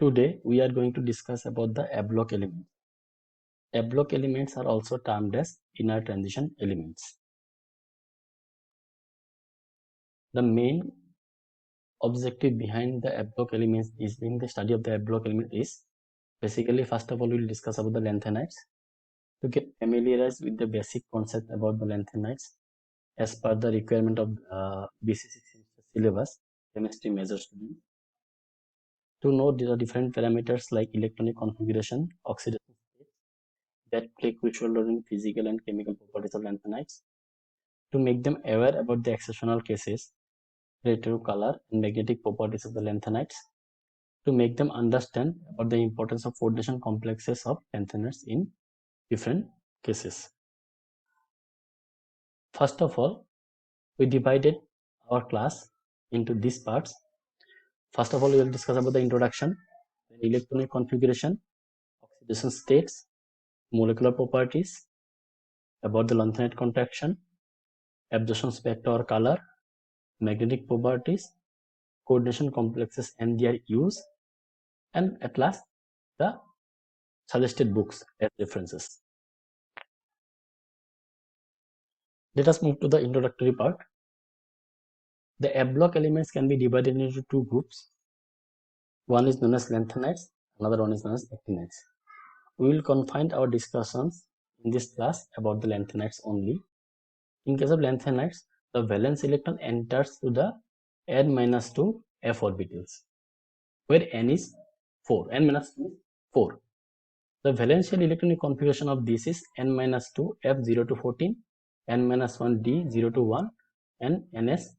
Today we are going to discuss about the A-block elements. A-block elements are also termed as inner transition elements. The main objective behind the A-block elements is in the study of the A-block element is basically, first of all, we will discuss about the lanthanides to get familiarized with the basic concept about the lanthanides as per the requirement of BCC syllabus, chemistry major student. To know the different parameters like electronic configuration, oxidation state that play crucial role in physical and chemical properties of lanthanides, to make them aware about the exceptional cases related to color and magnetic properties of the lanthanides, to make them understand about the importance of coordination complexes of lanthanides in different cases. First of all, we divided our class into these parts. First of all, we will discuss about the introduction, electronic configuration, oxidation states, molecular properties, about the lanthanide contraction, absorption spectra or color, magnetic properties, coordination complexes and their use, and at last the suggested books as references. Let us move to the introductory part. The A-block elements can be divided into two groups. One is known as lanthanides, another one is known as actinides. We will confine our discussions in this class about the lanthanides only. In case of lanthanides, the valence electron enters to the n-2 f orbitals, where n is 4, n-2 is 4. The valential electronic configuration of this is n-2 f0 to 14, n-1 d 0 to 1, and ns2.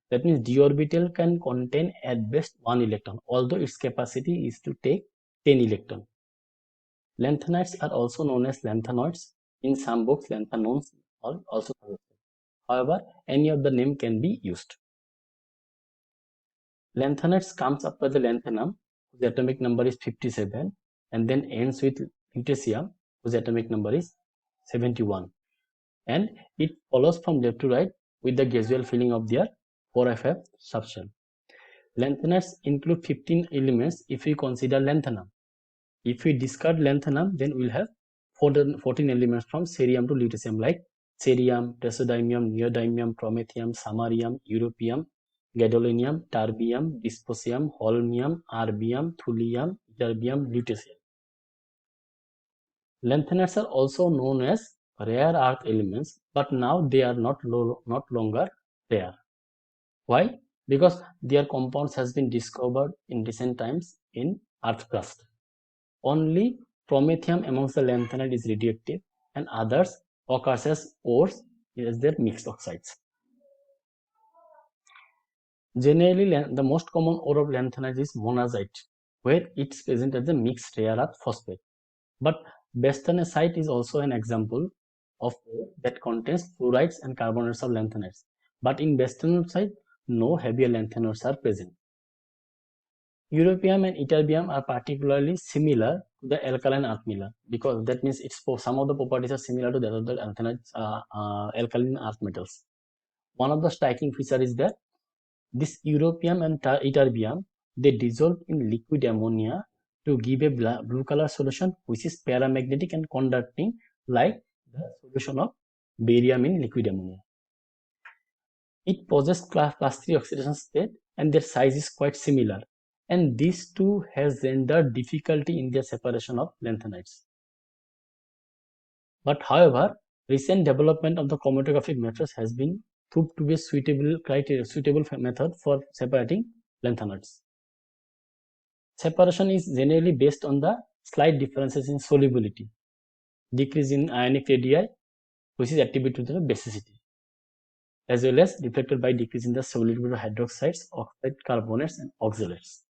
That means d orbital can contain at best 1 electron, although its capacity is to take 10 electrons. Lanthanides are also known as lanthanoids. In some books, lanthanones are also suggested. However, any of the name can be used. Lanthanides comes after the lanthanum, whose atomic number is 57, and then ends with lutetium, whose atomic number is 71. And it follows from left to right with the gaseous filling of their 4F subshell. Lanthanides include 15 elements if we consider lanthanum. If we discard lanthanum, then we will have 14 elements from cerium to lutetium, like cerium, praseodymium, neodymium, promethium, samarium, europium, gadolinium, terbium, dysprosium, holmium, erbium, thulium, ytterbium, lutetium. Lanthanides are also known as rare earth elements, but now they are not longer rare. Why? Because their compounds has been discovered in recent times in earth crust. Only promethium amongst the lanthanide is radioactive, and others occurs as ores as their mixed oxides. Generally, the most common ore of lanthanide is monazite, where it's present as a mixed rare earth phosphate. But bastanesite is also an example of ore that contains fluorides and carbonates of lanthanides. But in bastanesite, no heavier lanthanoids are present. Europium and ytterbium are particularly similar to the alkaline earth metal, because that means some of the properties are similar to that of the lanthanides, alkaline earth metals. One of the striking features is that this europium and ytterbium, they dissolve in liquid ammonia to give a blue color solution, which is paramagnetic and conducting, like the solution of barium in liquid ammonia. It possesses class 3 oxidation state, and their size is quite similar, and these two has rendered difficulty in their separation of lanthanides. But however, recent development of the chromatographic methods has been proved to be a suitable method for separating lanthanides. Separation is generally based on the slight differences in solubility, decrease in ionic radii, which is attributed to the basicity, as well as reflected by decrease in the solubility of hydroxides, oxide, carbonates, and oxalates.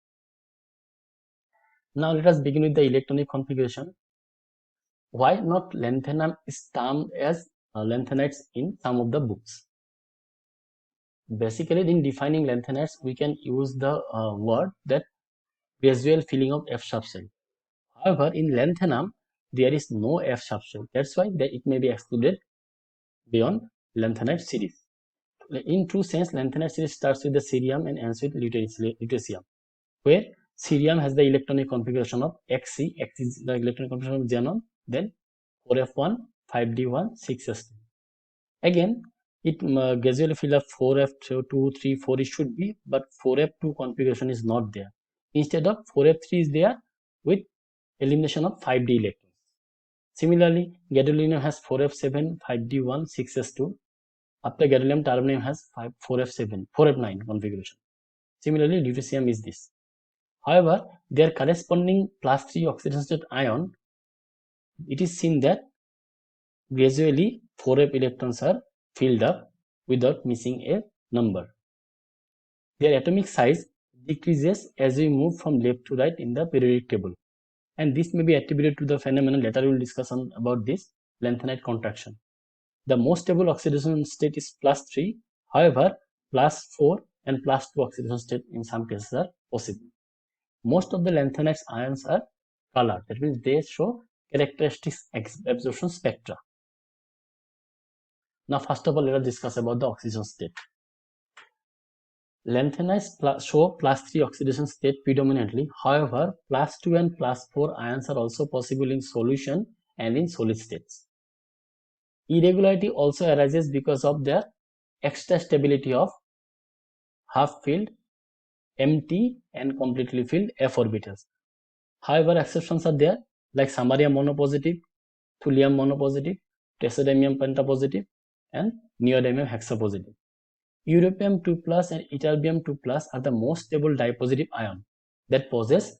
Now let us begin with the electronic configuration. Why not lanthanum is termed as lanthanides in some of the books? Basically, in defining lanthanides, we can use the word that gaseous filling of F subshell. However, in lanthanum, there is no F subshell. That's why it may be excluded beyond lanthanide series. In true sense, lanthanide series starts with the cerium and ends with lutetium, where Cerium has the electronic configuration of Xc. X is the electronic configuration of xenon. Then 4f1, 5d1, 6s2. Again, it gradually fill up 4f2, 3, 4 it should be, but 4f2 configuration is not there. Instead of 4f3 is there with elimination of 5d electrons. Similarly, gadolinium has 4f7, 5d1, 6s2. After gadolinium, terbium has 4f7, 4f9 configuration. Similarly, lutetium is this. However, their corresponding +3 oxidation state ion, it is seen that gradually 4f electrons are filled up without missing a number. Their atomic size decreases as we move from left to right in the periodic table, and this may be attributed to the phenomenon later we will discuss about this lanthanide contraction. The most stable oxidation state is +3. However, +4 and +2 oxidation state in some cases are possible. Most of the lanthanides ions are colored. That means they show characteristic absorption spectra. Now, first of all, let us discuss about the oxidation state. Lanthanides show +3 oxidation state predominantly. However, +2 and +4 ions are also possible in solution and in solid states. Irregularity also arises because of their extra stability of half-filled, empty, and completely filled f orbitals. However, exceptions are there like samarium monopositive, thulium monopositive, praseodymium pentapositive, and neodymium hexapositive. Europium 2+ and ytterbium 2+ are the most stable dipositive ion that possess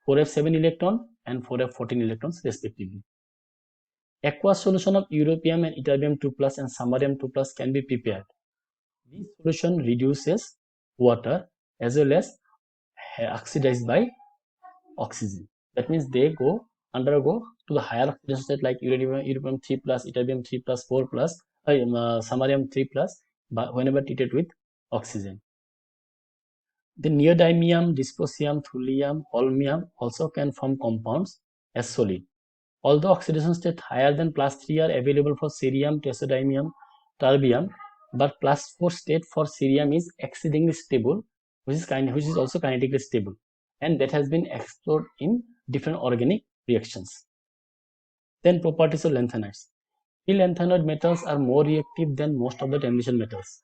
4f7 electron and 4f14 electrons respectively. Aqueous solution of europium and ytterbium 2+ and samarium 2+ can be prepared. This solution reduces water as well as oxidized by oxygen. That means they undergo to the higher oxidation state like europium 3+, ytterbium 3+, 4+, samarium 3+, but whenever treated with oxygen. The neodymium, dysprosium, thulium, holmium also can form compounds as solid. Although oxidation state higher than +3 are available for cerium, praseodymium, terbium, but +4 state for cerium is exceedingly stable, which is also kinetically stable, and that has been explored in different organic reactions. Then properties of lanthanides. Free lanthanoid metals are more reactive than most of the transition metals.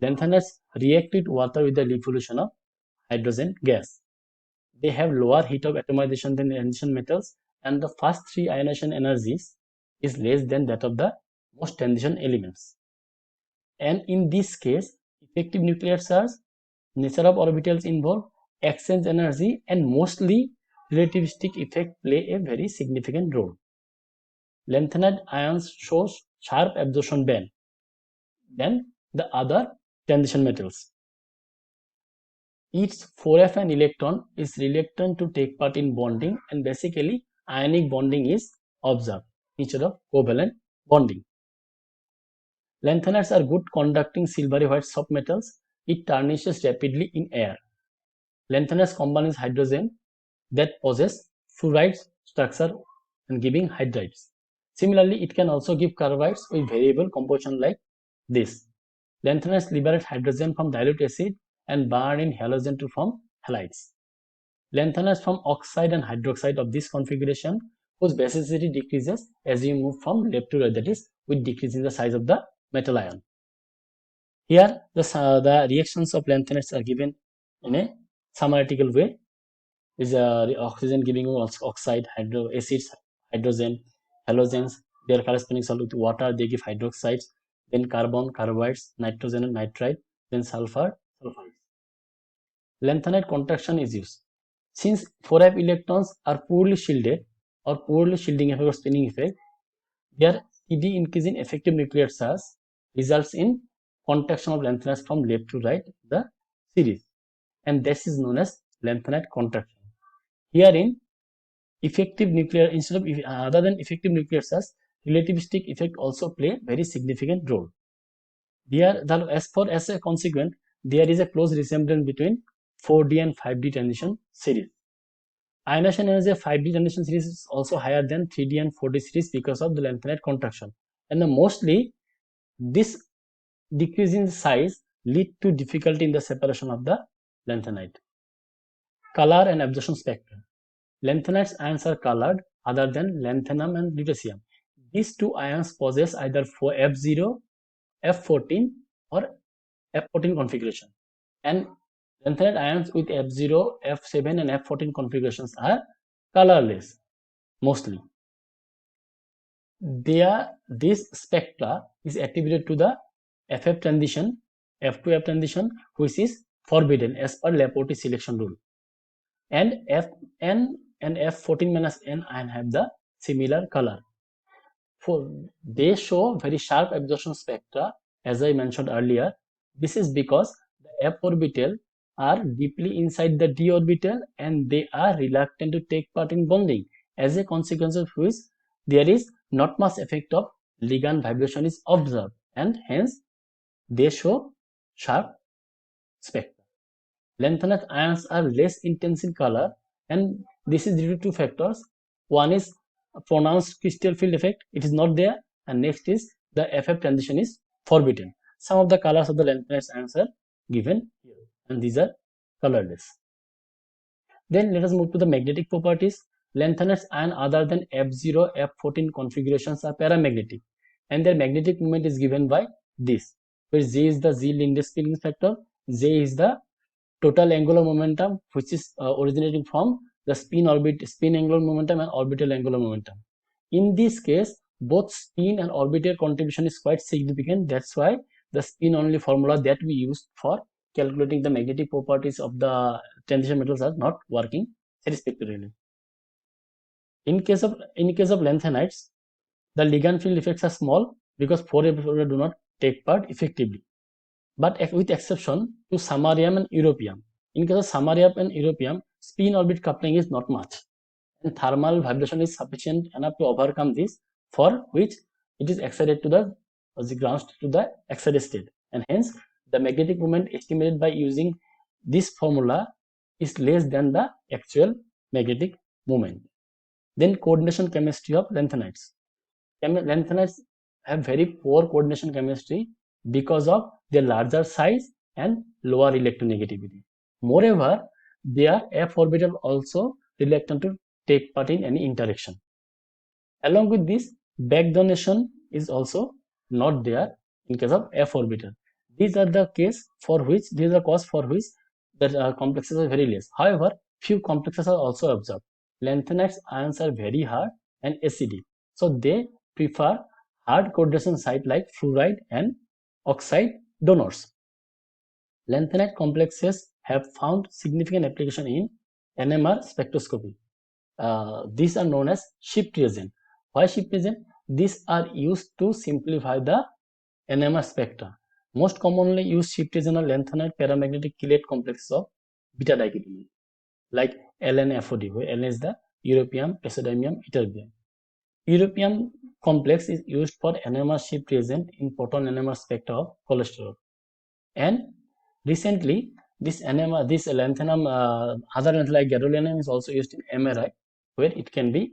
Lanthanides react with water with the diffusion of hydrogen gas. They have lower heat of atomization than transition metals, and the first 3 ionization energies is less than that of the most transition elements. And in this case, effective nuclear charge, nature of orbitals involved, exchange energy, and mostly relativistic effect play a very significant role. Lanthanide ions show sharp absorption band than the other transition metals. Each 4f electron is reluctant to take part in bonding, and basically ionic bonding is observed instead of covalent bonding. Lanthanides are good conducting silvery white soft metals. It tarnishes rapidly in air. Lanthanides combine with hydrogen that possess fluoride structure and giving hydrides. Similarly, it can also give carbides with variable composition like this. Lanthanides liberate hydrogen from dilute acid and burn in halogen to form halides. Lanthanides form oxide and hydroxide of this configuration, whose basicity decreases as you move from left to right, that is, with decreasing the size of the metal ion. Here, the reactions of lanthanides are given in a summatical way. Is oxygen giving oxide, acids, hydrogen, halogens, their corresponding solute with water, they give hydroxides, then carbon, carbides, nitrogen and nitride, then sulfur, sulfides. Lanthanide contraction is used. Since 4f electrons are poorly shielded or poorly shielding effect or spinning effect, their CD increase in effective nuclear charge results in contraction of lanthanides from left to right the series, and this is known as lanthanide contraction. Herein, effective nuclear instead of other than effective nuclear charge, relativistic effect also play very significant role. As a consequence, there is a close resemblance between 4D and 5D transition series. Ionization energy of 5D transition series is also higher than 3D and 4D series because of the lanthanide contraction, and mostly this decrease in size lead to difficulty in the separation of the lanthanide. color and absorption spectra. Lanthanides ions are colored other than lanthanum and lutetium. These two ions possess either F0, F14 or F14 configuration, and lanthanide ions with F0, F7 and F14 configurations are colorless mostly. This spectra is attributed to the FF transition, F2F transition, which is forbidden as per Laporte selection rule, and Fn and F14-N ion have the similar color. They show very sharp absorption spectra, as I mentioned earlier. This is because the f orbital are deeply inside the d orbital and they are reluctant to take part in bonding, as a consequence of which there is not much effect of ligand vibration is observed, and hence they show sharp spectra. Lanthanide ions are less intense in color, and this is due to two factors. One is pronounced crystal field effect, it is not there, and next is the FF transition is forbidden. Some of the colors of the lanthanide ions are given here, and these are colorless. Then let us move to the magnetic properties. Lanthanide ions other than F0, F14 configurations are paramagnetic, and their magnetic moment is given by this, where J is the Z-Lindbergh spinning factor, J is the total angular momentum, which is originating from the spin angular momentum and orbital angular momentum. In this case, both spin and orbital contribution is quite significant. That's why the spin only formula that we use for calculating the magnetic properties of the transition metals are not working satisfactorily. In case of lanthanides, the ligand field effects are small because 4f do not take part effectively, but with exception to samarium and europium. In case of samarium and europium, spin orbit coupling is not much, and thermal vibration is sufficient enough to overcome this, for which it is excited to the ground to the excited state, and hence the magnetic moment estimated by using this formula is less than the actual magnetic moment. Then coordination chemistry of lanthanides. Lanthanides have very poor coordination chemistry because of their larger size and lower electronegativity. Moreover, their f orbital also reluctant to take part in any interaction. Along with this, back donation is also not there in case of f orbital. These are the cause for which the complexes are very less. However, few complexes are also observed. Lanthanides ions are very hard and acidic, so they prefer hard coordination site like fluoride and oxide donors. Lanthanide complexes have found significant application in NMR spectroscopy. These are known as shift reagent. Why shift reagent? These are used to simplify the NMR spectra. Most commonly used shift reagent are lanthanide paramagnetic chelate complexes of beta diketamine, like LNFOD, where Ln is the europium, praseodymium, ytterbium. Europium complex is used for NMR shift reagent in proton NMR spectra of cholesterol. And recently, this lanthanum, other lanthanum like gadolinium is also used in MRI, where it can be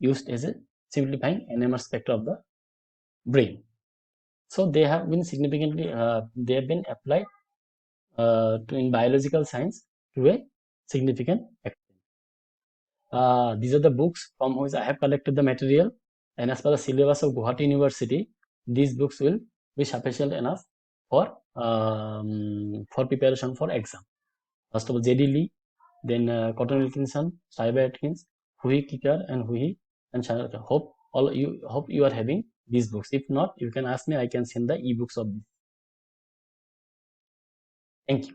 used as a simplifying NMR spectra of the brain. So they have been significantly, they have been applied in biological science to a significant extent. These are the books from which I have collected the material, and as per the syllabus of Guwahati University, these books will be sufficient enough for preparation for exam. First of all, J.D. Lee, then Cotton Wilkinson, Cyber Atkins, Hui Kicker, and Hui and Chanel. Hope you are having these books. If not, you can ask me. I can send the e-books of this. Thank you.